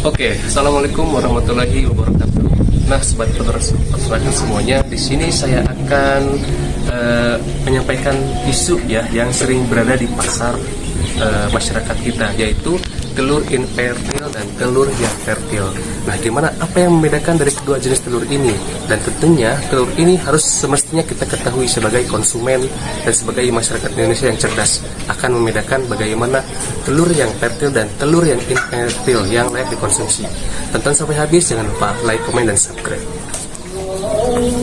Oke, assalamualaikum warahmatullahi wabarakatuh. Nah, sobat peternak semuanya, di sini saya akan menyampaikan isu ya yang sering berada di pasar masyarakat kita, yaitu telur infertil dan telur yang fertil. Nah, gimana apa yang membedakan dari kedua jenis telur ini? Dan tentunya telur ini harus semestinya kita ketahui sebagai konsumen dan sebagai masyarakat Indonesia yang cerdas, akan membedakan bagaimana telur yang fertil dan telur yang infertil yang layak dikonsumsi. Tonton sampai habis, jangan lupa like, komen, dan subscribe.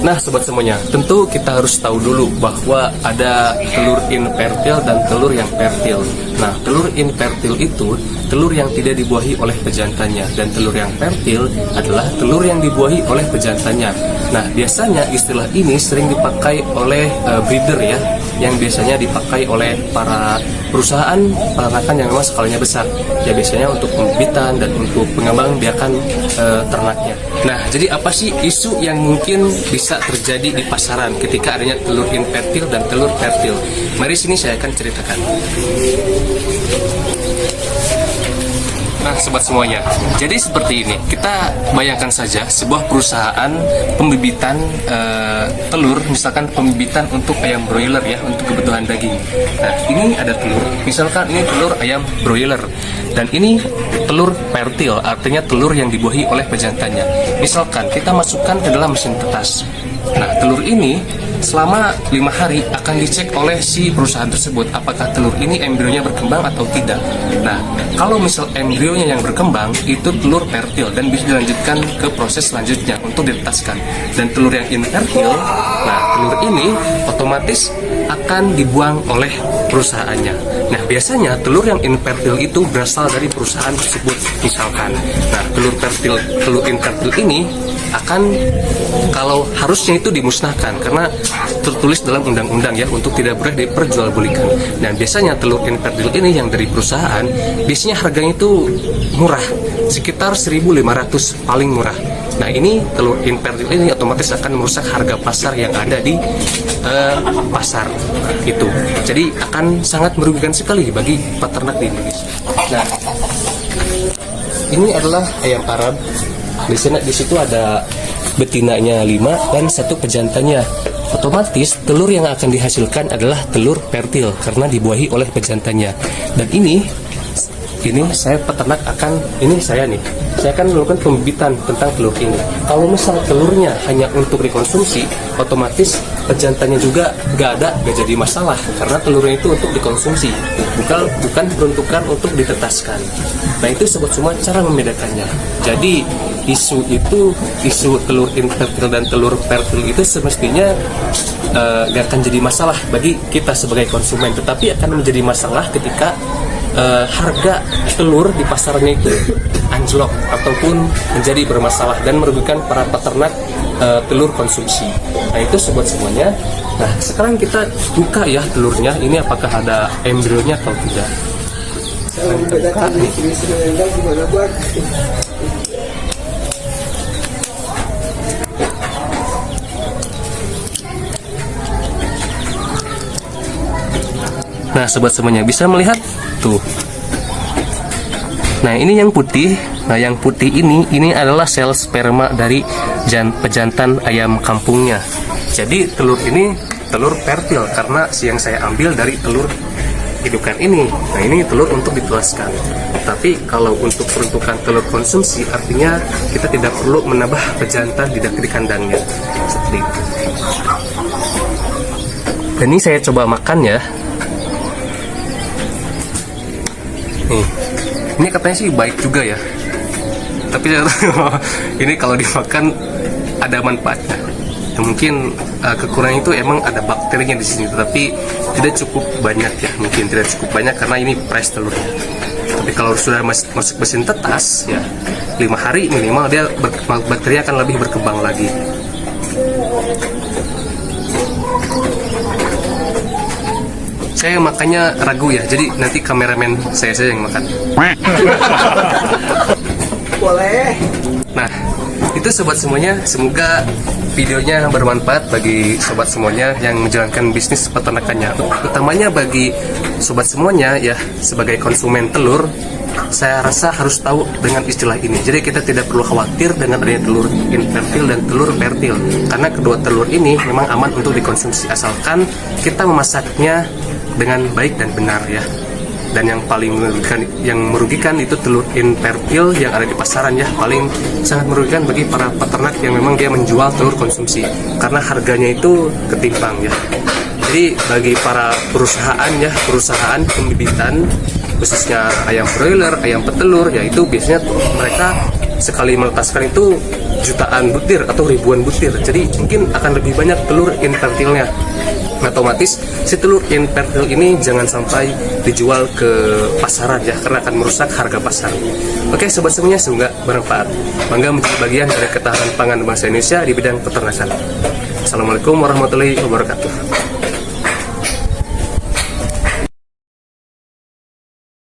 Nah, sobat semuanya, tentu kita harus tahu dulu bahwa ada telur infertil dan telur yang fertil. Nah, telur infertil itu telur yang tidak dibuahi oleh pejantannya, dan telur yang fertil adalah telur yang dibuahi oleh pejantannya. Nah, biasanya istilah ini sering dipakai oleh breeder ya, yang biasanya dipakai oleh para perusahaan peternakan yang memang skalanya besar. Ya, biasanya untuk pembibitan dan untuk pengembangan biakan ternaknya. Nah, jadi apa sih isu yang mungkin bisa terjadi di pasaran ketika adanya telur infertil dan telur fertil? Mari sini saya akan ceritakan. Nah, sobat semuanya, jadi seperti ini. Kita bayangkan saja sebuah perusahaan pembibitan telur, misalkan pembibitan untuk ayam broiler ya, untuk kebutuhan daging. Nah, ini ada telur, misalkan ini telur ayam broiler, dan ini telur fertil, artinya telur yang dibuahi oleh pejantannya. Misalkan kita masukkan ke dalam mesin tetas. Nah, telur ini selama 5 hari akan dicek oleh si perusahaan tersebut apakah telur ini embrionya berkembang atau tidak. Nah, kalau misal embrionya yang berkembang, itu telur fertil dan bisa dilanjutkan ke proses selanjutnya untuk ditetaskan. Dan telur yang infertil, nah telur ini otomatis akan dibuang oleh perusahaannya. Nah, biasanya telur yang infertil itu berasal dari perusahaan tersebut misalkan. Nah, telur infertil ini akan, kalau harusnya itu dimusnahkan karena tertulis dalam undang-undang ya untuk tidak boleh diperjualbelikan. Dan biasanya telur infertil ini yang dari perusahaan biasanya harganya itu murah, sekitar 1.500 paling murah. Nah, ini telur infertil ini otomatis akan merusak harga pasar yang ada di pasar itu. Jadi akan sangat merugikan sekali bagi peternak di Indonesia. Nah, ini adalah ayam Arab. Di situ ada betinanya 5 dan 1 pejantannya. Otomatis telur yang akan dihasilkan adalah telur fertil karena dibuahi oleh pejantannya. Dan ini saya peternak saya akan melakukan pembibitan tentang telur ini. Kalau misal telurnya hanya untuk dikonsumsi, otomatis pejantannya juga gak jadi masalah karena telurnya itu untuk dikonsumsi, bukan peruntukan untuk ditetaskan. Nah, itu sobat semua cara membedakannya. Jadi isu telur infertil dan telur fertil itu semestinya gak akan jadi masalah bagi kita sebagai konsumen, tetapi akan menjadi masalah ketika harga telur di pasarnya itu anjlok ataupun menjadi bermasalah dan merugikan para peternak telur konsumsi. Nah, itu sobat semuanya. Nah, sekarang kita buka ya telurnya, ini apakah ada embrionya atau tidak. Kita buka. Nah, sobat semuanya bisa melihat tuh. Nah, ini yang putih. Nah, yang putih ini adalah sel sperma dari pejantan ayam kampungnya. Jadi telur ini telur fertil karena yang saya ambil dari telur indukan ini. Nah, ini telur untuk ditelaskan. Tapi kalau untuk peruntukan telur konsumsi, artinya kita tidak perlu menambah pejantan di kandangnya. Seperti itu. Dan ini saya coba makan ya. Ini katanya sih baik juga ya, tapi ini kalau dimakan ada manfaatnya. Ya, mungkin kekurangan itu emang ada bakterinya di sini, tetapi tidak cukup banyak ya, mungkin tidak cukup banyak karena ini fresh telurnya. Tapi kalau sudah masuk mesin tetas ya 5 hari minimal dia bakteri akan lebih berkembang lagi. Saya makannya ragu ya, jadi nanti kameramen saya yang makan. Boleh. Nah, itu sobat semuanya, semoga videonya bermanfaat bagi sobat semuanya yang menjalankan bisnis peternakannya. Utamanya bagi sobat semuanya ya, sebagai konsumen telur, saya rasa harus tahu dengan istilah ini. Jadi kita tidak perlu khawatir dengan adanya telur infertil dan telur fertil, karena kedua telur ini memang aman untuk dikonsumsi asalkan kita memasaknya dengan baik dan benar ya. Dan yang paling merugikan itu telur infertil yang ada di pasaran ya, paling sangat merugikan bagi para peternak yang memang dia menjual telur konsumsi, karena harganya itu ketimbang ya. Jadi bagi para perusahaan ya, perusahaan pembibitan khususnya ayam broiler, ayam petelur, yaitu biasanya mereka sekali meletaskan itu jutaan butir atau ribuan butir. Jadi mungkin akan lebih banyak telur infertilnya. Otomatis si telur infertil ini jangan sampai dijual ke pasaran ya, karena akan merusak harga pasar. Oke sobat semuanya, semoga bermanfaat. Bangga menjadi bagian dari ketahanan pangan bangsa Indonesia di bidang peternakan. Assalamualaikum warahmatullahi wabarakatuh.